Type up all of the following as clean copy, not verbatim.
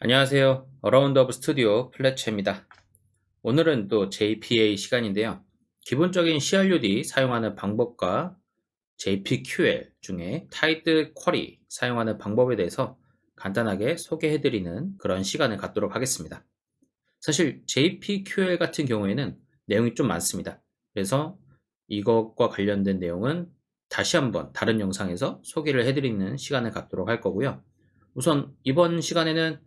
안녕하세요. 어라운드 오브 스튜디오 플래츠입니다. 오늘은 또 JPA 시간인데요. 기본적인 CRUD 사용하는 방법과 JPQL 중에 타이드 쿼리 사용하는 방법에 대해서 간단하게 소개해드리는 그런 시간을 갖도록 하겠습니다. 사실 JPQL 같은 경우에는 내용이 좀 많습니다. 그래서 이것과 관련된 내용은 다시 한번 다른 영상에서 소개를 해드리는 시간을 갖도록 할 거고요. 우선 이번 시간에는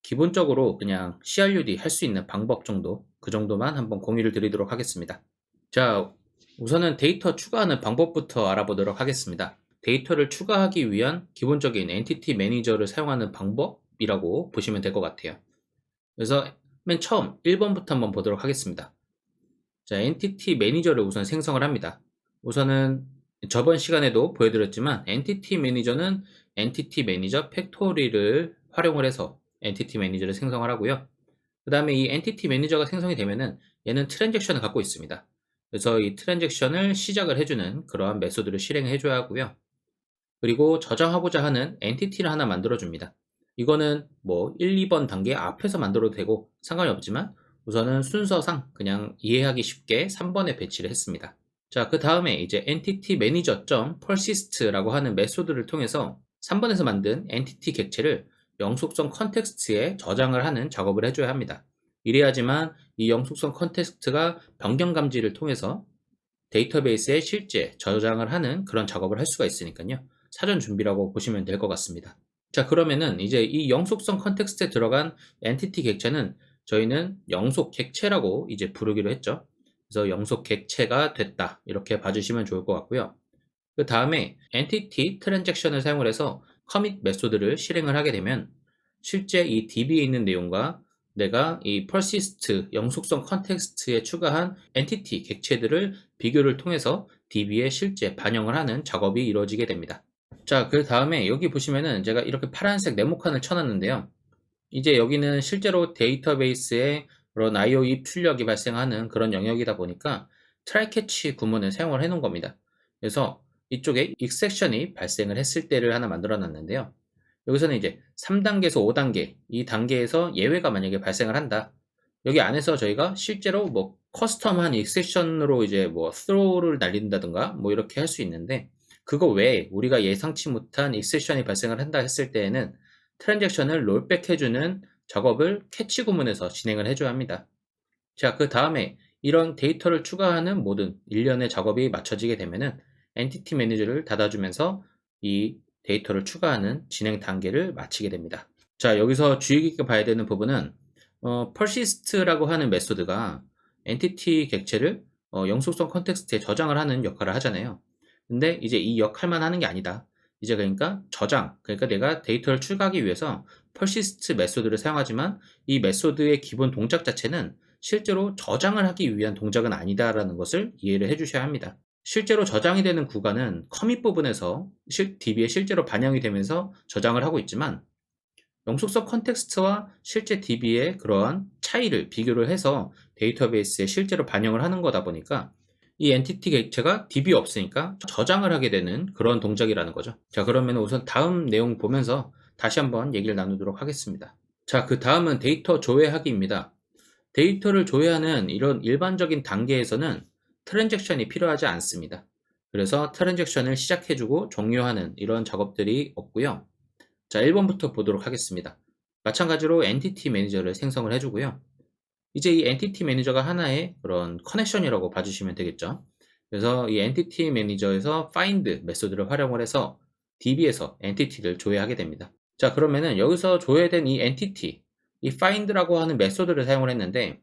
기본적으로 그냥 CRUD 할 수 있는 방법 정도, 그 정도만 한번 공유를 드리도록 하겠습니다. 자, 우선은 데이터 추가하는 방법부터 알아보도록 하겠습니다. 데이터를 추가하기 위한 기본적인 엔티티 매니저를 사용하는 방법이라고 보시면 될 것 같아요. 그래서 맨 처음 1번부터 한번 보도록 하겠습니다. 자, 엔티티 매니저를 우선 생성을 합니다. 우선은 저번 시간에도 보여드렸지만 엔티티 매니저는 엔티티 매니저 팩토리를 활용을 해서 엔티티 매니저를 생성을 하고요. 그 다음에 이 엔티티 매니저가 생성이 되면은 얘는 트랜잭션을 갖고 있습니다. 그래서 이 트랜잭션을 시작을 해주는 그러한 메소드를 실행해 줘야 하고요. 그리고 저장하고자 하는 엔티티를 하나 만들어 줍니다. 이거는 뭐 1, 2번 단계 앞에서 만들어도 되고 상관이 없지만 우선은 순서상 그냥 이해하기 쉽게 3번에 배치를 했습니다. 자, 그 다음에 이제 entity manager.persist라고 하는 메소드를 통해서 3번에서 만든 엔티티 객체를 영속성 컨텍스트에 저장을 하는 작업을 해줘야 합니다. 이래야지만 이 영속성 컨텍스트가 변경 감지를 통해서 데이터베이스에 실제 저장을 하는 그런 작업을 할 수가 있으니까요. 사전 준비라고 보시면 될 것 같습니다. 자, 그러면은 이제 이 영속성 컨텍스트에 들어간 엔티티 객체는 저희는 영속 객체라고 이제 부르기로 했죠. 그래서 영속 객체가 됐다, 이렇게 봐주시면 좋을 것 같고요. 그 다음에 엔티티 트랜잭션을 사용을 해서 커밋 메소드를 실행을 하게 되면 실제 이 DB에 있는 내용과 내가 이 persist 영속성 컨텍스트에 추가한 엔티티 객체들을 비교를 통해서 DB에 실제 반영을 하는 작업이 이루어지게 됩니다. 자, 그 다음에 여기 보시면은 제가 이렇게 파란색 네모칸을 쳐놨는데요. 이제 여기는 실제로 데이터베이스에 그런 IO 입출력이 발생하는 그런 영역이다 보니까 트라이 캐치 구문을 사용을 해 놓은 겁니다. 그래서 이쪽에 익셉션이 발생을 했을 때를 하나 만들어 놨는데요. 여기서는 이제 3단계에서 5단계, 이 단계에서 예외가 만약에 발생을 한다. 여기 안에서 저희가 실제로 뭐 커스텀한 익셉션으로 이제 뭐 throw를 날린다든가 뭐 이렇게 할 수 있는데, 그거 외에 우리가 예상치 못한 익셉션이 발생을 한다 했을 때에는 트랜잭션을 롤백 해주는 작업을 캐치 구문에서 진행을 해줘야 합니다. 자, 그 다음에 이런 데이터를 추가하는 모든 일련의 작업이 마쳐지게 되면은 엔티티 매니저를 닫아주면서 이 데이터를 추가하는 진행 단계를 마치게 됩니다. 자, 여기서 주의 깊게 봐야 되는 부분은 persist라고 하는 메소드가 엔티티 객체를 영속성 컨텍스트에 저장을 하는 역할을 하잖아요. 근데 이제 이 역할만 하는 게 아니다. 이제 그러니까 저장, 그러니까 내가 데이터를 추가하기 위해서 persist 메소드를 사용하지만 이 메소드의 기본 동작 자체는 실제로 저장을 하기 위한 동작은 아니다라는 것을 이해를 해주셔야 합니다. 실제로 저장이 되는 구간은 커밋 부분에서 DB에 실제로 반영이 되면서 저장을 하고 있지만 영속성 컨텍스트와 실제 DB의 그러한 차이를 비교를 해서 데이터베이스에 실제로 반영을 하는 거다 보니까 이 엔티티 객체가 DB 없으니까 저장을 하게 되는 그런 동작이라는 거죠. 자, 그러면 우선 다음 내용 보면서 다시 한번 얘기를 나누도록 하겠습니다. 자, 그 다음은 데이터 조회하기입니다. 데이터를 조회하는 이런 일반적인 단계에서는 트랜잭션이 필요하지 않습니다. 그래서 트랜잭션을 시작해주고 종료하는 이런 작업들이 없고요. 자, 1번부터 보도록 하겠습니다. 마찬가지로 엔티티 매니저를 생성을 해주고요. 이제 이 엔티티 매니저가 하나의 그런 커넥션이라고 봐주시면 되겠죠. 그래서 이 엔티티 매니저에서 find 메소드를 활용을 해서 DB에서 엔티티를 조회하게 됩니다. 자, 그러면은 여기서 조회된 이 엔티티, 이 find라고 하는 메소드를 사용을 했는데,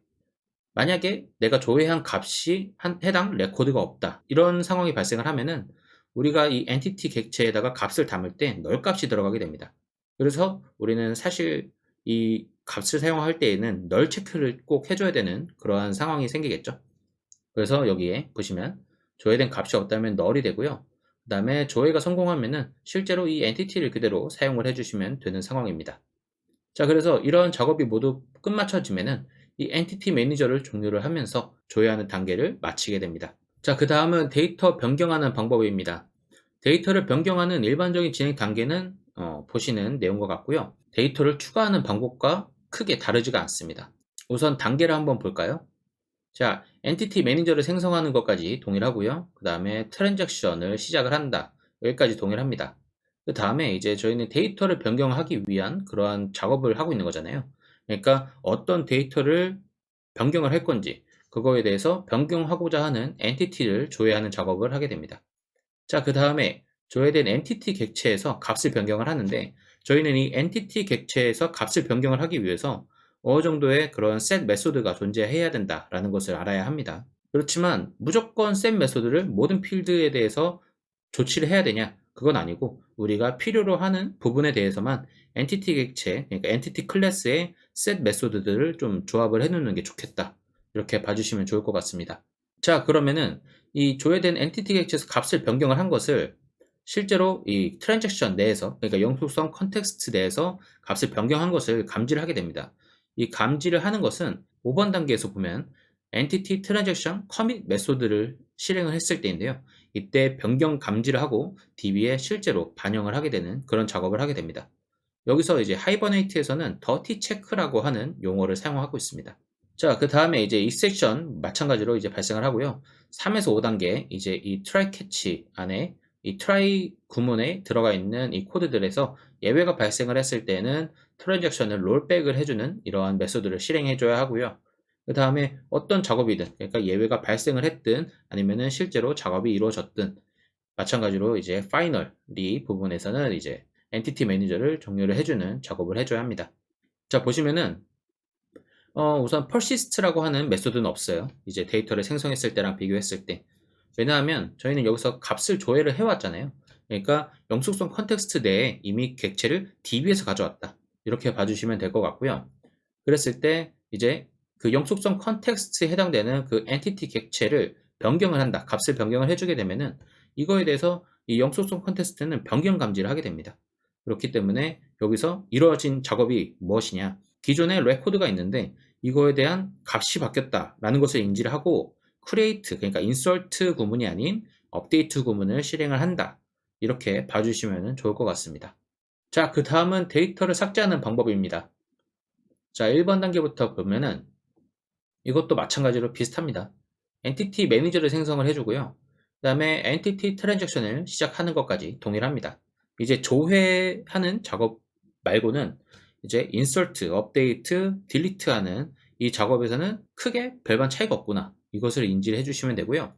만약에 내가 조회한 값이 해당 레코드가 없다, 이런 상황이 발생을 하면은 우리가 이 엔티티 객체에다가 값을 담을 때 널 값이 들어가게 됩니다. 그래서 우리는 사실 이 값을 사용할 때에는 널 체크를 꼭 해줘야 되는 그러한 상황이 생기겠죠. 그래서 여기에 보시면 조회된 값이 없다면 널이 되고요. 그 다음에 조회가 성공하면은 실제로 이 엔티티를 그대로 사용을 해주시면 되는 상황입니다. 자, 그래서 이런 작업이 모두 끝마쳐지면은 이 엔티티 매니저를 종료를 하면서 조회하는 단계를 마치게 됩니다. 자, 그 다음은 데이터 변경하는 방법입니다. 데이터를 변경하는 일반적인 진행 단계는 보시는 내용과 같고요. 데이터를 추가하는 방법과 크게 다르지가 않습니다. 우선 단계를 한번 볼까요? 자, 엔티티 매니저를 생성하는 것까지 동일하고요. 그 다음에 트랜잭션을 시작을 한다. 여기까지 동일합니다. 그 다음에 이제 저희는 데이터를 변경하기 위한 그러한 작업을 하고 있는 거잖아요. 그러니까 어떤 데이터를 변경을 할 건지 그거에 대해서 변경하고자 하는 엔티티를 조회하는 작업을 하게 됩니다. 자, 그 다음에 조회된 엔티티 객체에서 값을 변경을 하는데 저희는 이 엔티티 객체에서 값을 변경을 하기 위해서 어느 정도의 그런 set 메소드가 존재해야 된다라는 것을 알아야 합니다. 그렇지만 무조건 set 메소드를 모든 필드에 대해서 조치를 해야 되냐? 그건 아니고 우리가 필요로 하는 부분에 대해서만 엔티티 객체, 그러니까 엔티티 클래스의 set 메소드들을 좀 조합을 해 놓는 게 좋겠다. 이렇게 봐주시면 좋을 것 같습니다. 자, 그러면은 이 조회된 엔티티 객체에서 값을 변경을 한 것을 실제로 이 트랜잭션 내에서, 그러니까 영속성 컨텍스트 내에서 값을 변경한 것을 감지를 하게 됩니다. 이 감지를 하는 것은 5번 단계에서 보면 엔티티 트랜잭션 커밋 메소드를 실행을 했을 때인데요. 이때 변경 감지를 하고 DB에 실제로 반영을 하게 되는 그런 작업을 하게 됩니다. 여기서 이제 하이버네이트에서는 더티 체크라고 하는 용어를 사용하고 있습니다. 자, 그 다음에 이제 이 섹션 마찬가지로 이제 발생을 하고요. 3에서 5단계 이제 이 try catch 안에 이 try 구문에 들어가 있는 이 코드들에서 예외가 발생을 했을 때는 트랜잭션을 롤백을 해주는 이러한 메소드를 실행해줘야 하고요. 그 다음에 어떤 작업이든, 그러니까 예외가 발생을 했든 아니면은 실제로 작업이 이루어졌든 마찬가지로 이제 파이널리 부분에서는 이제 엔티티 매니저를 종료를 해주는 작업을 해줘야 합니다. 자, 보시면은 우선 persist라고 하는 메소드는 없어요. 이제 데이터를 생성했을 때랑 비교했을 때. 왜냐하면 저희는 여기서 값을 조회를 해왔잖아요. 그러니까 영속성 컨텍스트 내에 이미 객체를 DB에서 가져왔다. 이렇게 봐주시면 될 것 같고요. 그랬을 때 이제 그 영속성 컨텍스트에 해당되는 그 엔티티 객체를 변경을 한다. 값을 변경을 해주게 되면은 이거에 대해서 이 영속성 컨텍스트는 변경 감지를 하게 됩니다. 그렇기 때문에 여기서 이루어진 작업이 무엇이냐? 기존에 레코드가 있는데 이거에 대한 값이 바뀌었다라는 것을 인지를 하고 create, 그러니까 insert 구문이 아닌 update 구문을 실행을 한다. 이렇게 봐주시면 좋을 것 같습니다. 자, 그 다음은 데이터를 삭제하는 방법입니다. 자, 1번 단계부터 보면은 이것도 마찬가지로 비슷합니다. 엔티티 매니저를 생성을 해주고요. 그 다음에 엔티티 트랜잭션을 시작하는 것까지 동일합니다. 이제 조회하는 작업 말고는 이제 insert, update, delete 하는 이 작업에서는 크게 별반 차이가 없구나. 이것을 인지를 해주시면 되고요.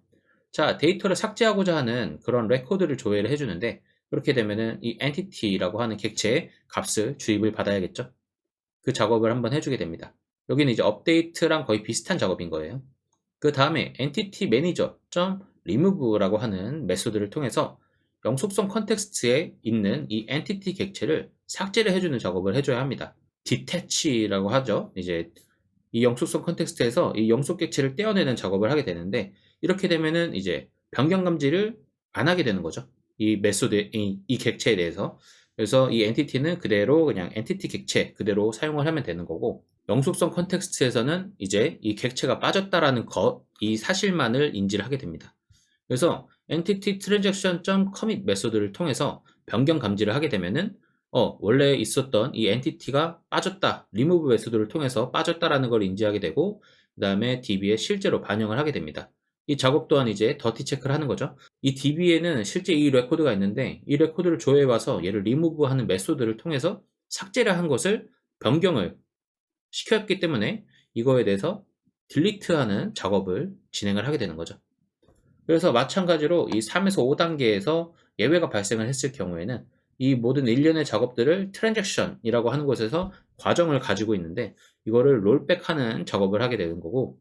자, 데이터를 삭제하고자 하는 그런 레코드를 조회를 해주는데 그렇게 되면은 이 entity라고 하는 객체의 값을 주입을 받아야겠죠. 그 작업을 한번 해주게 됩니다. 여기는 이제 업데이트랑 거의 비슷한 작업인 거예요. 그 다음에 entity manager remove라고 하는 메소드를 통해서 영속성 컨텍스트에 있는 이 entity 객체를 삭제를 해주는 작업을 해줘야 합니다. detach라고 하죠. 이제 이 영속성 컨텍스트에서 이 영속 객체를 떼어내는 작업을 하게 되는데 이렇게 되면은 이제 변경 감지를 안 하게 되는 거죠. 이 메소드, 이 객체에 대해서. 그래서 이 엔티티는 그대로 그냥 엔티티 객체 그대로 사용을 하면 되는 거고 영속성 컨텍스트에서는 이제 이 객체가 빠졌다라는 이 사실만을 인지를 하게 됩니다. 그래서 entity transaction commit 메소드를 통해서 변경 감지를 하게 되면은 원래 있었던 이 entity가 빠졌다, remove 메소드를 통해서 빠졌다라는 걸 인지하게 되고 그 다음에 DB에 실제로 반영을 하게 됩니다. 이 작업 또한 이제 더티 체크를 하는 거죠. 이 DB에는 실제 이 레코드가 있는데 이 레코드를 조회해 와서 얘를 remove 하는 메소드를 통해서 삭제를 한 것을 변경을 시켰기 때문에 이거에 대해서 delete 하는 작업을 진행을 하게 되는 거죠. 그래서 마찬가지로 이 3에서 5단계에서 예외가 발생을 했을 경우에는 이 모든 일련의 작업들을 트랜잭션이라고 하는 곳에서 과정을 가지고 있는데 이거를 롤백하는 작업을 하게 되는 거고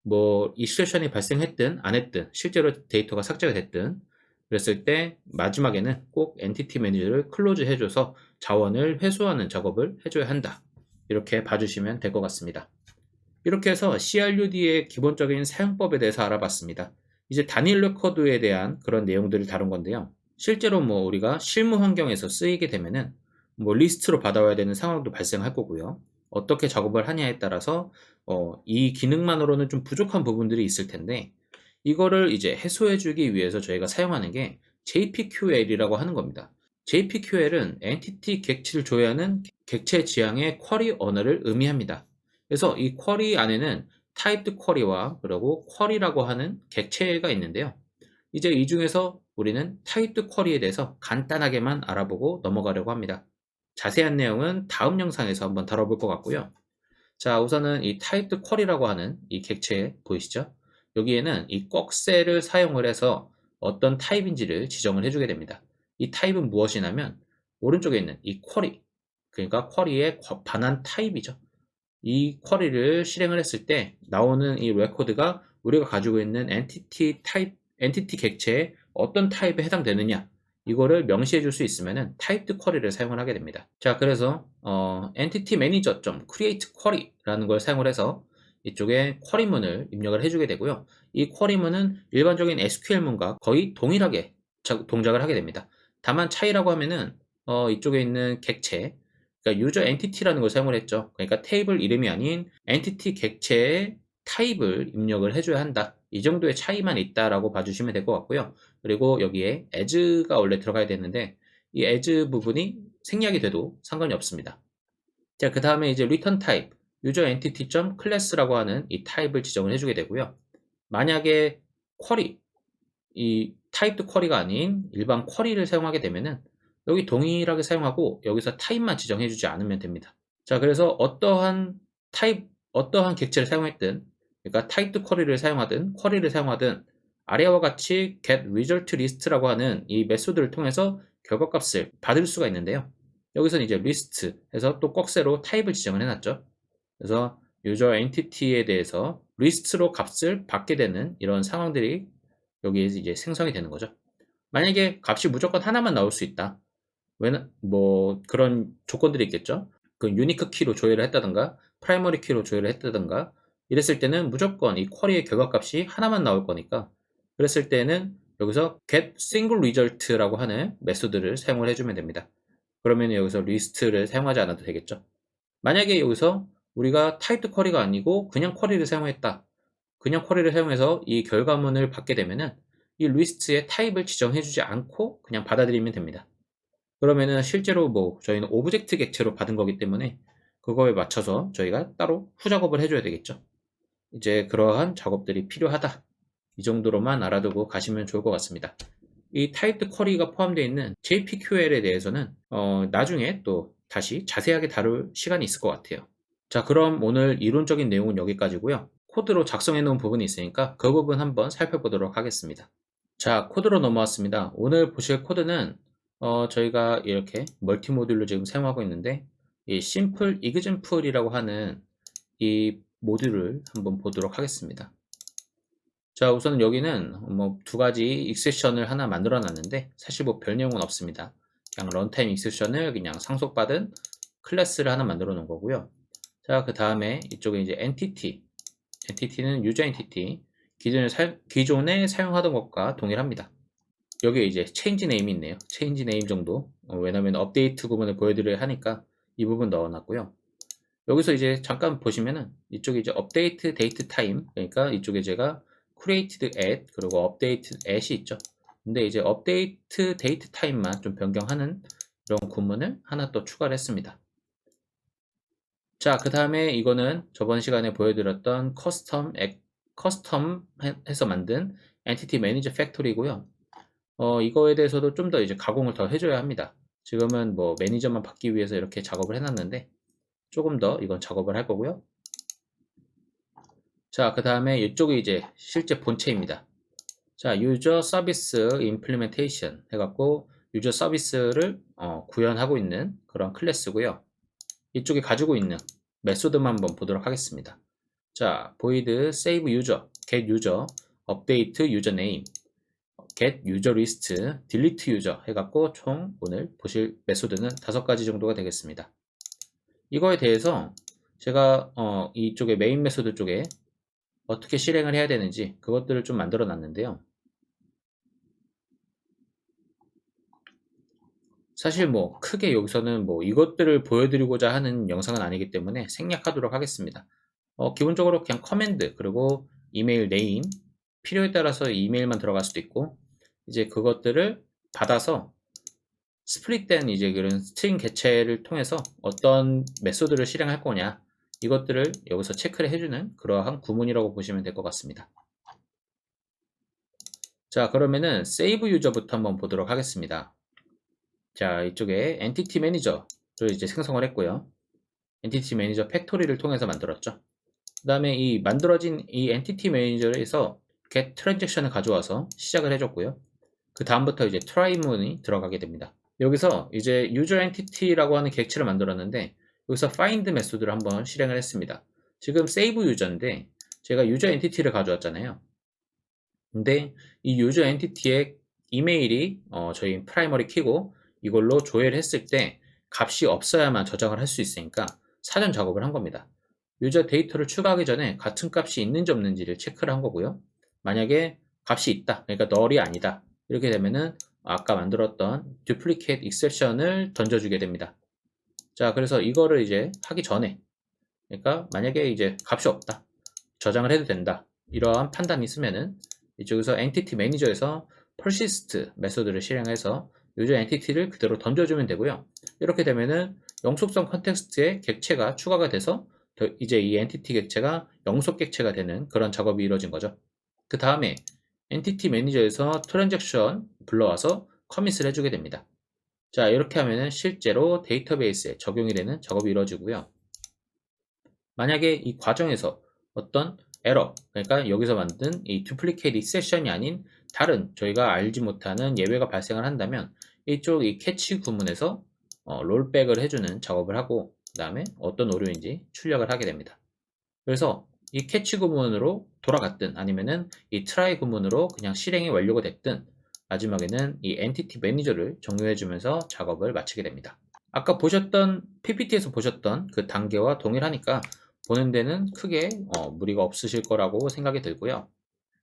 뭐 이 시츄에이션이 발생했든 안 했든 실제로 데이터가 삭제가 됐든 그랬을 때 마지막에는 꼭 엔티티 매니저를 클로즈 해줘서 자원을 회수하는 작업을 해줘야 한다. 이렇게 봐주시면 될 것 같습니다. 이렇게 해서 CRUD의 기본적인 사용법에 대해서 알아봤습니다. 이제 단일 레코드에 대한 그런 내용들을 다룬 건데요. 실제로 뭐 우리가 실무 환경에서 쓰이게 되면은 뭐 리스트로 받아와야 되는 상황도 발생할 거고요. 어떻게 작업을 하냐에 따라서 이 기능만으로는 좀 부족한 부분들이 있을 텐데 이거를 이제 해소해 주기 위해서 저희가 사용하는 게 JPQL이라고 하는 겁니다. JPQL은 엔티티 객체를 조회하는 객체 지향의 쿼리 언어를 의미합니다. 그래서 이 쿼리 안에는 타입드 쿼리와 그리고 쿼리라고 하는 객체가 있는데요. 이제 이 중에서 우리는 타입드 쿼리에 대해서 간단하게만 알아보고 넘어가려고 합니다. 자세한 내용은 다음 영상에서 한번 다뤄볼 것 같고요. 자, 우선은 이 타입드 쿼리라고 하는 이 객체 보이시죠? 여기에는 이 꺽쇠를 사용을 해서 어떤 타입인지를 지정을 해주게 됩니다. 이 타입은 무엇이냐면 오른쪽에 있는 이 쿼리, 그러니까 쿼리의 반환 타입이죠. 이 쿼리를 실행을 했을 때 나오는 이 레코드가 우리가 가지고 있는 엔티티 객체의 어떤 타입에 해당되느냐, 이거를 명시해 줄 수 있으면은 타입드 쿼리를 사용을 하게 됩니다. 자, 그래서 entity manager.create query라는 걸 사용을 해서 이쪽에 쿼리문을 입력을 해주게 되고요. 이 쿼리문은 일반적인 SQL문과 거의 동일하게 동작을 하게 됩니다. 다만 차이라고 하면은 이쪽에 있는 객체, 그러니까 유저 엔티티라는 걸 사용을 했죠. 그러니까 테이블 이름이 아닌 엔티티 객체의 타입을 입력을 해줘야 한다. 이 정도의 차이만 있다라고 봐주시면 될 것 같고요. 그리고 여기에 as가 원래 들어가야 되는데 이 as 부분이 생략이 돼도 상관이 없습니다. 자, 그 다음에 이제 return type, user entity.class라고 하는 이 타입을 지정을 해주게 되고요. 만약에 쿼리, 이 타입드 쿼리가 아닌 일반 쿼리를 사용하게 되면은 여기 동일하게 사용하고 여기서 타입만 지정해주지 않으면 됩니다. 자, 그래서 어떠한 객체를 사용했든, 그러니까 타입드 쿼리를 사용하든 아래와 같이 get result list라고 하는 이 메소드를 통해서 결과값을 받을 수가 있는데요. 여기서는 이제 list 해서 또 꺽쇠로 타입을 지정을 해놨죠. 그래서 user entity에 대해서 list로 값을 받게 되는 이런 상황들이 여기에서 이제 생성이 되는 거죠. 만약에 값이 무조건 하나만 나올 수 있다. 뭐 그런 조건들이 있겠죠. 그 유니크 키로 조회를 했다든가 프라이머리 키로 조회를 했다든가 이랬을 때는 무조건 이 쿼리의 결과값이 하나만 나올 거니까, 그랬을 때는 여기서 get single result라고 하는 메소드를 사용을 해주면 됩니다. 그러면 여기서 리스트를 사용하지 않아도 되겠죠. 만약에 여기서 우리가 타입드 쿼리가 아니고 그냥 쿼리를 사용했다. 그냥 쿼리를 사용해서 이 결과문을 받게 되면은 이 리스트의 타입을 지정해주지 않고 그냥 받아들이면 됩니다. 그러면은 실제로 뭐 저희는 오브젝트 객체로 받은 거기 때문에 그거에 맞춰서 저희가 따로 후작업을 해줘야 되겠죠. 이제 그러한 작업들이 필요하다. 이 정도로만 알아두고 가시면 좋을 것 같습니다. 이 타입드 쿼리가 포함되어 있는 JPQL에 대해서는 나중에 또 다시 자세하게 다룰 시간이 있을 것 같아요. 자, 그럼 오늘 이론적인 내용은 여기까지고요. 코드로 작성해 놓은 부분이 있으니까 그 부분 한번 살펴보도록 하겠습니다. 자, 코드로 넘어왔습니다. 오늘 보실 코드는 저희가 이렇게 멀티 모듈로 지금 사용하고 있는데 이 심플 example이라고 하는 이 모듈을 한번 보도록 하겠습니다. 자, 우선 여기는 뭐 두 가지 익셉션을 하나 만들어 놨는데 사실 뭐 별 내용은 없습니다. 그냥 런타임 익셉션을 그냥 상속받은 클래스를 하나 만들어 놓은 거고요. 자, 그 다음에 이쪽에 이제 엔티티는 유저 엔티티, 기존에 사용하던 것과 동일합니다. 여기에 이제 체인지 네임이 있네요. 체인지 네임 정도. 왜냐면 업데이트 부분을 보여드려야 하니까 이 부분 넣어놨고요. 여기서 이제 잠깐 보시면은 이쪽에 이제 업데이트 데이트 타임, 그러니까 이쪽에 제가 created at 그리고 updated at이 있죠. 근데 이제 업데이트 데이트 타임만 좀 변경하는 이런 구문을 하나 또 추가를 했습니다. 자, 그 다음에 이거는 저번 시간에 보여드렸던 커스텀 해서 만든 엔티티 매니저 팩토리고요. 이거에 대해서도 좀 더 이제 가공을 더 해줘야 합니다. 지금은 뭐 매니저만 받기 위해서 이렇게 작업을 해놨는데 조금 더 이건 작업을 할 거고요. 자, 그 다음에 이쪽이 이제 실제 본체입니다. 자, 유저 서비스 임플리멘테이션 해갖고 유저 서비스를 구현하고 있는 그런 클래스고요. 이쪽에 가지고 있는 메소드만 한번 보도록 하겠습니다. 자, void save user, get user, update user name, get user list, delete user 해갖고 총 오늘 보실 메소드는 5가지 정도가 되겠습니다. 이거에 대해서 제가 이쪽에 메인 메소드 쪽에 어떻게 실행을 해야 되는지 그것들을 좀 만들어 놨는데요. 사실 뭐 크게 여기서는 뭐 이것들을 보여드리고자 하는 영상은 아니기 때문에 생략하도록 하겠습니다. 기본적으로 그냥 커맨드 그리고 이메일 네임, 필요에 따라서 이메일만 들어갈 수도 있고 이제 그것들을 받아서 스플릿된 이제 그런 스트링 개체를 통해서 어떤 메소드를 실행할 거냐, 이것들을 여기서 체크를 해주는 그러한 구문이라고 보시면 될 것 같습니다. 자, 그러면은 세이브 유저부터 한번 보도록 하겠습니다. 자, 이쪽에 엔티티 매니저를 이제 생성을 했고요. 엔티티 매니저 팩토리를 통해서 만들었죠. 그 다음에 이 만들어진 이 엔티티 매니저에서 get 트랜잭션을 가져와서 시작을 해줬고요. 그 다음부터 이제 try 문이 들어가게 됩니다. 여기서 이제 user entity라고 하는 객체를 만들었는데, 여기서 find 메소드를 한번 실행을 했습니다. 지금 save user인데 제가 user entity를 가져왔잖아요. 근데 이 user entity의 이메일이 저희 프라이머리 키고 이걸로 조회를 했을 때 값이 없어야만 저장을 할 수 있으니까 사전 작업을 한 겁니다. 유저 데이터를 추가하기 전에 같은 값이 있는지 없는지를 체크를 한 거고요. 만약에 값이 있다, 그러니까 null이 아니다, 이렇게 되면은 아까 만들었던 duplicate exception을 던져주게 됩니다. 자, 그래서 이거를 이제 하기 전에, 그러니까 만약에 이제 값이 없다, 저장을 해도 된다, 이러한 판단이 있으면은 이쪽에서 엔티티 매니저에서 persist 메소드를 실행해서 유저 엔티티를 그대로 던져주면 되고요. 이렇게 되면은 영속성 컨텍스트에 객체가 추가가 돼서 이제 이 엔티티 객체가 영속 객체가 되는 그런 작업이 이루어진 거죠. 그 다음에 엔티티 매니저에서 트랜잭션 불러와서 커밋을 해주게 됩니다. 자, 이렇게 하면은 실제로 데이터베이스에 적용이 되는 작업이 이루어지고요. 만약에 이 과정에서 어떤 에러, 그러니까 여기서 만든 이 duplicate exception이 아닌 다른 저희가 알지 못하는 예외가 발생을 한다면 이쪽 이 캐치 구문에서 롤백을 해주는 작업을 하고, 그 다음에 어떤 오류인지 출력을 하게 됩니다. 그래서 이 캐치 구문으로 돌아갔든 아니면은 이 try 구문으로 그냥 실행이 완료가 됐든 마지막에는 이 엔티티 매니저를 종료해주면서 작업을 마치게 됩니다. 아까 보셨던 PPT에서 보셨던 그 단계와 동일하니까 보는 데는 크게 무리가 없으실 거라고 생각이 들고요.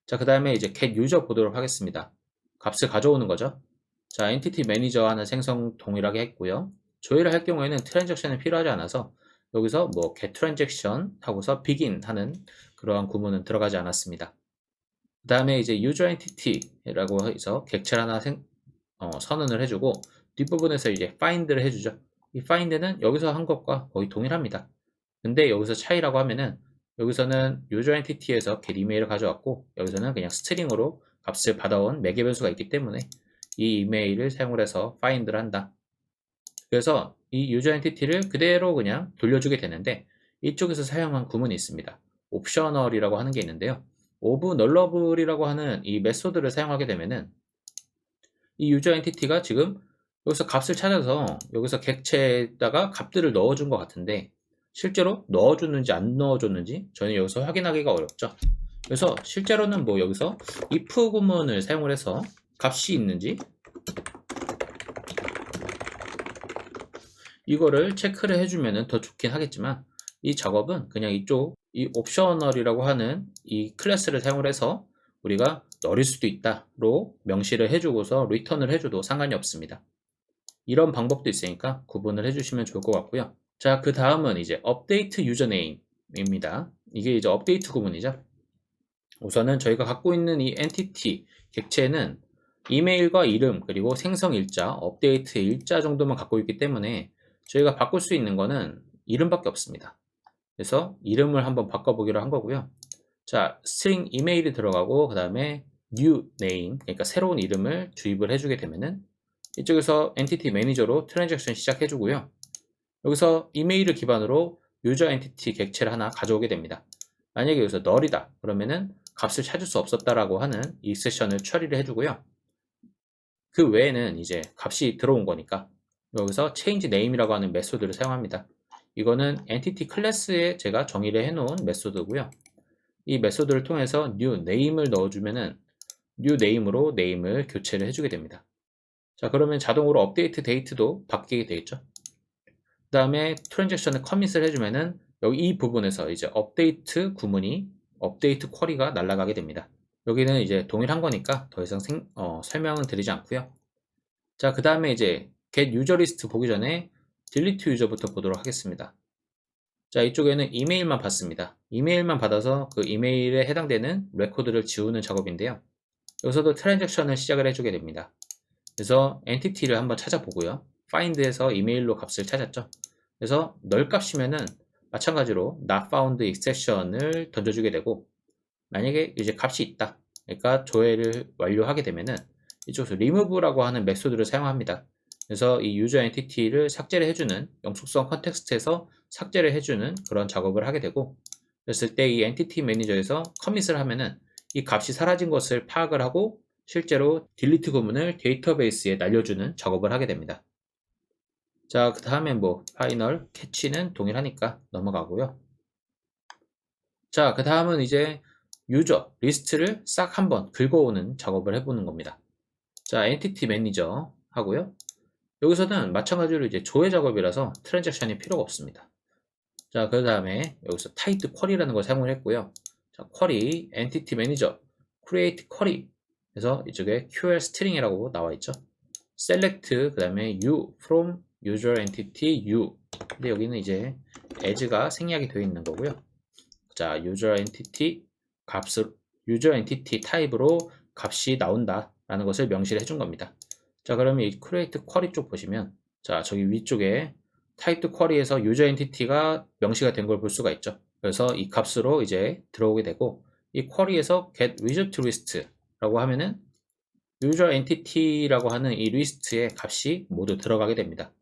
자, 그 다음에 이제 get user 보도록 하겠습니다. 값을 가져오는 거죠. 자, 엔티티 매니저 하나 생성 동일하게 했고요. 조회를 할 경우에는 트랜잭션이 필요하지 않아서 여기서 뭐 get transaction 하고서 begin 하는 그러한 구문은 들어가지 않았습니다. 그 다음에 이제 user entity라고 해서 객체를 하나 선언을 해주고 뒷부분에서 이제 find를 해주죠. 이 find는 여기서 한 것과 거의 동일합니다. 근데 여기서 차이라고 하면은 여기서는 user entity에서 get 이메일을 가져왔고 여기서는 그냥 스트링으로 값을 받아온 매개 변수가 있기 때문에 이 이메일을 사용을 해서 find를 한다. 그래서 이 user entity를 그대로 그냥 돌려주게 되는데 이쪽에서 사용한 구문이 있습니다. 옵셔널이라고 하는 게 있는데요. of nullable이라고 하는 이 메소드를 사용하게 되면은 이 user entity가 지금 여기서 값을 찾아서 여기서 객체에다가 값들을 넣어준 것 같은데 실제로 넣어줬는지 안 넣어줬는지 저는 여기서 확인하기가 어렵죠. 그래서 실제로는 뭐 여기서 if 구문을 사용을 해서 값이 있는지 이거를 체크를 해주면 더 좋긴 하겠지만 이 작업은 그냥 이쪽 이 옵셔널이라고 하는 이 클래스를 사용을 해서 우리가 넣을 수도 있다로 명시를 해주고서 리턴을 해줘도 상관이 없습니다. 이런 방법도 있으니까 구분을 해주시면 좋을 것 같고요. 자, 그 다음은 이제 업데이트 유저네임입니다. 이게 이제 업데이트 구문이죠. 우선은 저희가 갖고 있는 이 엔티티 객체는 이메일과 이름 그리고 생성 일자, 업데이트 일자 정도만 갖고 있기 때문에 저희가 바꿀 수 있는 거는 이름밖에 없습니다. 그래서 이름을 한번 바꿔보기로 한 거고요. 자, 스트링 이메일이 들어가고 그 다음에 new name, 그러니까 새로운 이름을 주입을 해주게 되면은 이쪽에서 엔티티 매니저로 트랜잭션 시작해주고요. 여기서 이메일을 기반으로 유저 엔티티 객체를 하나 가져오게 됩니다. 만약에 여기서 null이다 그러면은 값을 찾을 수 없었다라고 하는 이 세션을 처리를 해주고요. 그 외에는 이제 값이 들어온 거니까 여기서 change name이라고 하는 메소드를 사용합니다. 이거는 엔티티 클래스에 제가 정의를 해놓은 메소드고요. 이 메소드를 통해서 new name을 넣어주면은 new name으로 name을 교체를 해주게 됩니다. 자, 그러면 자동으로 업데이트 데이트도 바뀌게 되겠죠. 그 다음에 트랜잭션을 커밋을 해주면은 여기 이 부분에서 이제 업데이트 구문이 업데이트 쿼리가 날아가게 됩니다. 여기는 이제 동일한 거니까 더 이상 설명은 드리지 않고요. 자, 그 다음에 이제 get user list 보기 전에 delete user부터 보도록 하겠습니다. 자, 이쪽에는 이메일만 받습니다. 이메일만 받아서 그 이메일에 해당되는 레코드를 지우는 작업인데요. 여기서도 트랜잭션을 시작을 해주게 됩니다. 그래서 엔티티를 한번 찾아보고요. find에서 이메일로 값을 찾았죠. 그래서 널 값이면은 마찬가지로 not found exception을 던져주게 되고, 만약에 이제 값이 있다. 그러니까 조회를 완료하게 되면은 이쪽에서 remove라고 하는 메소드를 사용합니다. 그래서 이 유저 엔티티를 삭제를 해주는 영속성 컨텍스트에서 삭제를 해주는 그런 작업을 하게 되고, 그랬을 때 이 엔티티 매니저에서 커밋을 하면은 이 값이 사라진 것을 파악을 하고 실제로 딜리트 구문을 데이터베이스에 날려주는 작업을 하게 됩니다. 자, 그 다음에 뭐 파이널 캐치는 동일하니까 넘어가고요. 자, 그 다음은 이제 유저 리스트를 싹 한번 긁어오는 작업을 해보는 겁니다. 자, 엔티티 매니저 하고요. 여기서는 마찬가지로 이제 조회 작업이라서 트랜잭션이 필요가 없습니다. 자, 그 다음에 여기서 타이트 쿼리라는 걸 사용을 했고요. 자, 쿼리 엔티티 매니저 create 쿼리 그래서 이쪽에 QL string이라고 나와 있죠. select 그 다음에 u from user entity u. 근데 여기는 이제 as가 생략이 되어 있는 거고요. 자, user entity 값을 user entity 타입으로 값이 나온다라는 것을 명시를 해준 겁니다. 자, 그러면 이 create 쿼리 쪽 보시면 자, 저기 위쪽에 타입드 쿼리에서 유저 엔티티가 명시가 된 걸 볼 수가 있죠. 그래서 이 값으로 이제 들어오게 되고 이 쿼리에서 get result list라고 하면은 유저 엔티티라고 하는 이 리스트의 값이 모두 들어가게 됩니다.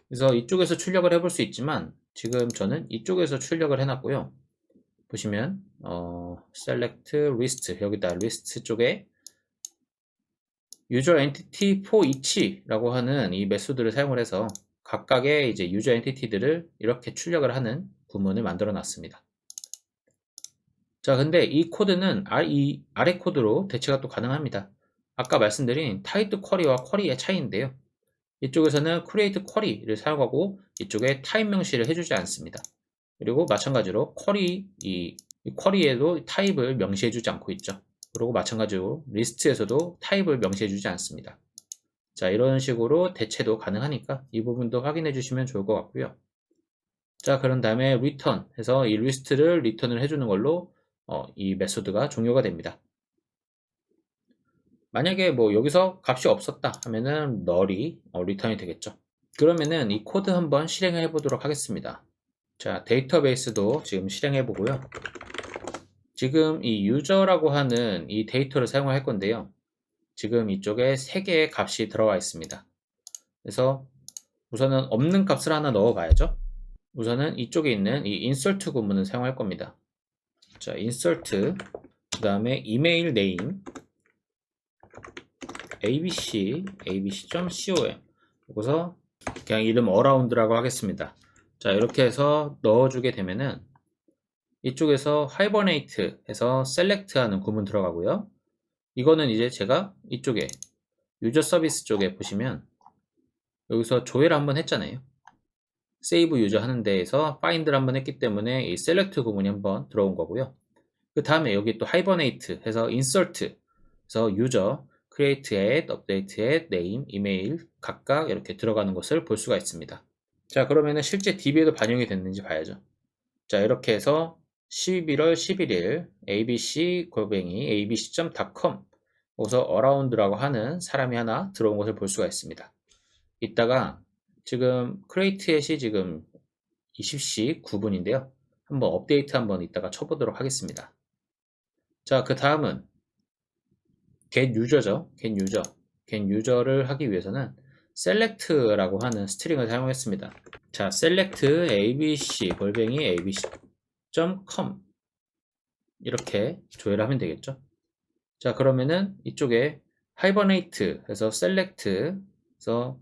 그래서 이쪽에서 출력을 해볼 수 있지만 지금 저는 이쪽에서 출력을 해놨고요. 보시면 select list 여기다 list 쪽에 user entity for each라고 하는 이 메소드를 사용을 해서 각각의 이제 유저 엔티티들을 이렇게 출력을 하는 구문을 만들어 놨습니다. 자, 근데 이 코드는 이 아래 코드로 대체가 또 가능합니다. 아까 말씀드린 타입드 쿼리와 쿼리의 차이인데요. 이쪽에서는 create 쿼리를 사용하고 이쪽에 타입 명시를 해주지 않습니다. 그리고 마찬가지로 이 쿼리에도 타입을 명시해주지 않고 있죠. 그리고 마찬가지로 리스트에서도 타입을 명시해주지 않습니다. 자, 이런 식으로 대체도 가능하니까 이 부분도 확인해 주시면 좋을 것 같고요. 자, 그런 다음에 return 해서 이 리스트를 리턴을 해주는 걸로 이 메소드가 종료가 됩니다. 만약에 뭐 여기서 값이 없었다 하면은 null이 리턴이 되겠죠. 그러면은 이 코드 한번 실행해 보도록 하겠습니다. 자, 데이터베이스도 지금 실행해 보고요. 지금 이 유저라고 하는 이 데이터를 사용을 할 건데요. 지금 이쪽에 3개의 값이 들어가 있습니다. 그래서 우선은 없는 값을 하나 넣어 봐야죠. 우선은 이쪽에 있는 이 insert 구문을 사용할 겁니다. 자, insert 그 다음에 이메일 name abc.com 여기서 그냥 이름 around라고 하겠습니다. 자, 이렇게 해서 넣어주게 되면은 이쪽에서 hibernate 해서 select 하는 구문 들어가고요. 이거는 이제 제가 이쪽에 유저 서비스 쪽에 보시면 여기서 조회를 한번 했잖아요. 세이브 유저 하는 데에서 find를 한번 했기 때문에 이 select 구문이 한번 들어온 거고요. 그 다음에 여기 또 hibernate 해서 insert 해서 유저, create add, update add, name, email 각각 이렇게 들어가는 것을 볼 수가 있습니다. 자, 그러면은 실제 DB에도 반영이 됐는지 봐야죠. 자, 이렇게 해서 11월 11일 abc.com 거기서 around라고 하는 사람이 하나 들어온 것을 볼 수가 있습니다. 이따가 지금 createat이 지금 20시 9분인데요. 한번 업데이트 한번 이따가 쳐보도록 하겠습니다. 자, 그 다음은 get user죠. get user를 하기 위해서는 select라고 하는 스트링을 사용했습니다. 자, select abc.com 이렇게 조회를 하면 되겠죠. 자, 그러면은 이쪽에 hibernate 해서 select 해서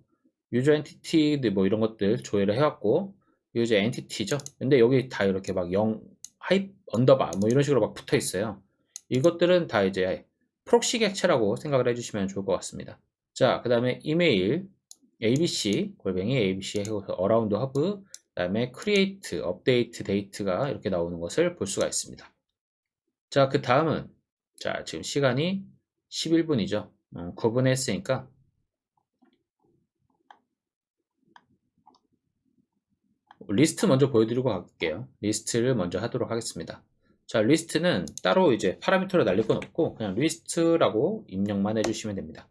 user entity 뭐 이런 것들 조회를 해왔고 user entity죠. 근데 여기 다 이렇게 막 언더바 뭐 이런 식으로 막 붙어 있어요. 이것들은 다 이제 프록시 객체라고 생각을 해주시면 좋을 것 같습니다. 자, 그 다음에 이메일 abc 해서 around hub 그 다음에 create update date가 이렇게 나오는 것을 볼 수가 있습니다. 자, 그 다음은 자, 지금 시간이 11분이죠. 9분 했으니까 리스트 먼저 보여드리고 갈게요. 리스트를 먼저 하도록 하겠습니다. 자, 리스트는 따로 이제 파라미터를 날릴 건 없고 그냥 리스트라고 입력만 해주시면 됩니다.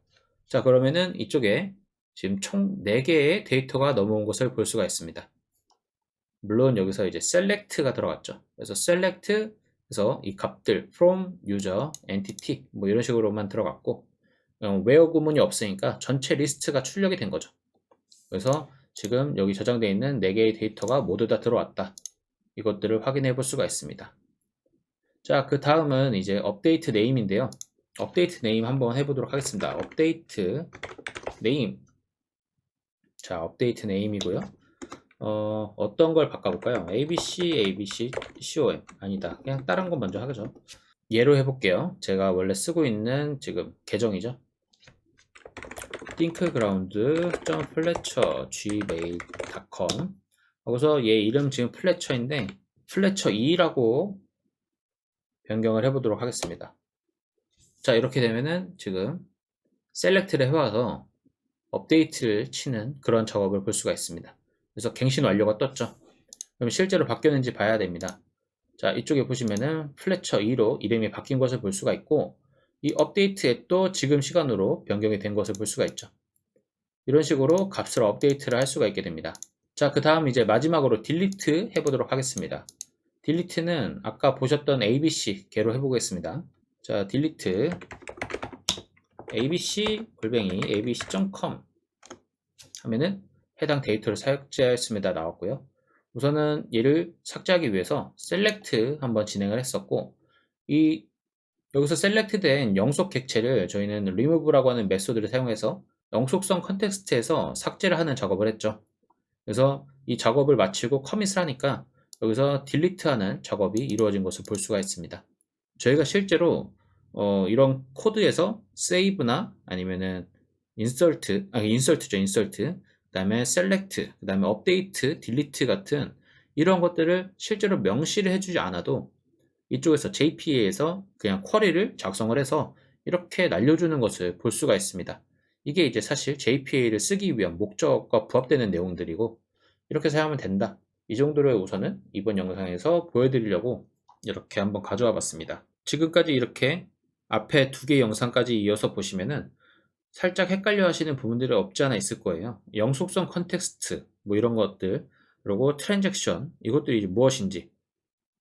자, 그러면은 이쪽에 지금 총 4개의 데이터가 넘어온 것을 볼 수가 있습니다. 물론 여기서 이제 select가 들어갔죠. 그래서 select에서 이 값들 from user entity 뭐 이런 식으로만 들어갔고 where 구문이 없으니까 전체 리스트가 출력이 된 거죠. 그래서 지금 여기 저장되어 있는 4개의 데이터가 모두 다 들어왔다. 이것들을 확인해 볼 수가 있습니다. 자, 그 다음은 이제 업데이트 네임인데요. 업데이트 네임 한번 해보도록 하겠습니다. 업데이트 네임. 자, 업데이트 네임이고요. 어떤 걸 바꿔볼까요? ABC, ABC, COM. 아니다. 그냥 다른 거 먼저 하죠. 예로 해볼게요. 제가 원래 쓰고 있는 지금 계정이죠. thinkground.fletcher@gmail.com. 거기서 얘 이름 지금 플래처인데 플래처 2라고 변경을 해보도록 하겠습니다. 자, 이렇게 되면은 지금 셀렉트를 해와서 업데이트를 치는 그런 작업을 볼 수가 있습니다. 그래서 갱신 완료가 떴죠. 그럼 실제로 바뀌었는지 봐야 됩니다. 자, 이쪽에 보시면은 플래처 2로 이름이 바뀐 것을 볼 수가 있고 이 업데이트에 또 지금 시간으로 변경이 된 것을 볼 수가 있죠. 이런 식으로 값을 업데이트를 할 수가 있게 됩니다. 자, 그 다음 이제 마지막으로 딜리트 해보도록 하겠습니다. 딜리트는 아까 보셨던 ABC 개로 해보겠습니다. 자, 딜리트 abc-abc.com 하면은 해당 데이터를 삭제하였습니다 나왔고요. 우선은 얘를 삭제하기 위해서 셀렉트 한번 진행을 했었고 여기서 셀렉트된 영속 객체를 저희는 remove라고 하는 메소드를 사용해서 영속성 컨텍스트에서 삭제를 하는 작업을 했죠. 그래서 이 작업을 마치고 커밋을 하니까 여기서 딜리트하는 작업이 이루어진 것을 볼 수가 있습니다. 저희가 실제로 이런 코드에서 save나 아니면은 insert죠, insert. 그 다음에 select, 그 다음에 update, delete 같은 이런 것들을 실제로 명시를 해주지 않아도 이쪽에서 JPA에서 그냥 쿼리를 작성을 해서 이렇게 날려주는 것을 볼 수가 있습니다. 이게 이제 사실 JPA를 쓰기 위한 목적과 부합되는 내용들이고 이렇게 사용하면 된다. 이 정도를 우선은 이번 영상에서 보여드리려고 이렇게 한번 가져와 봤습니다. 지금까지 이렇게 앞에 2개 영상까지 이어서 보시면은 살짝 헷갈려 하시는 부분들이 없지 않아 있을 거예요. 영속성 컨텍스트 뭐 이런 것들 그리고 트랜잭션 이것들이 무엇인지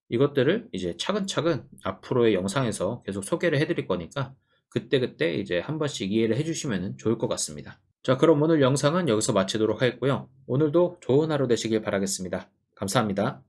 이것들을 이제 차근차근 앞으로의 영상에서 계속 소개를 해드릴 거니까 그때그때 이제 한 번씩 이해를 해주시면 좋을 것 같습니다. 자, 그럼 오늘 영상은 여기서 마치도록 하겠고요. 오늘도 좋은 하루 되시길 바라겠습니다. 감사합니다.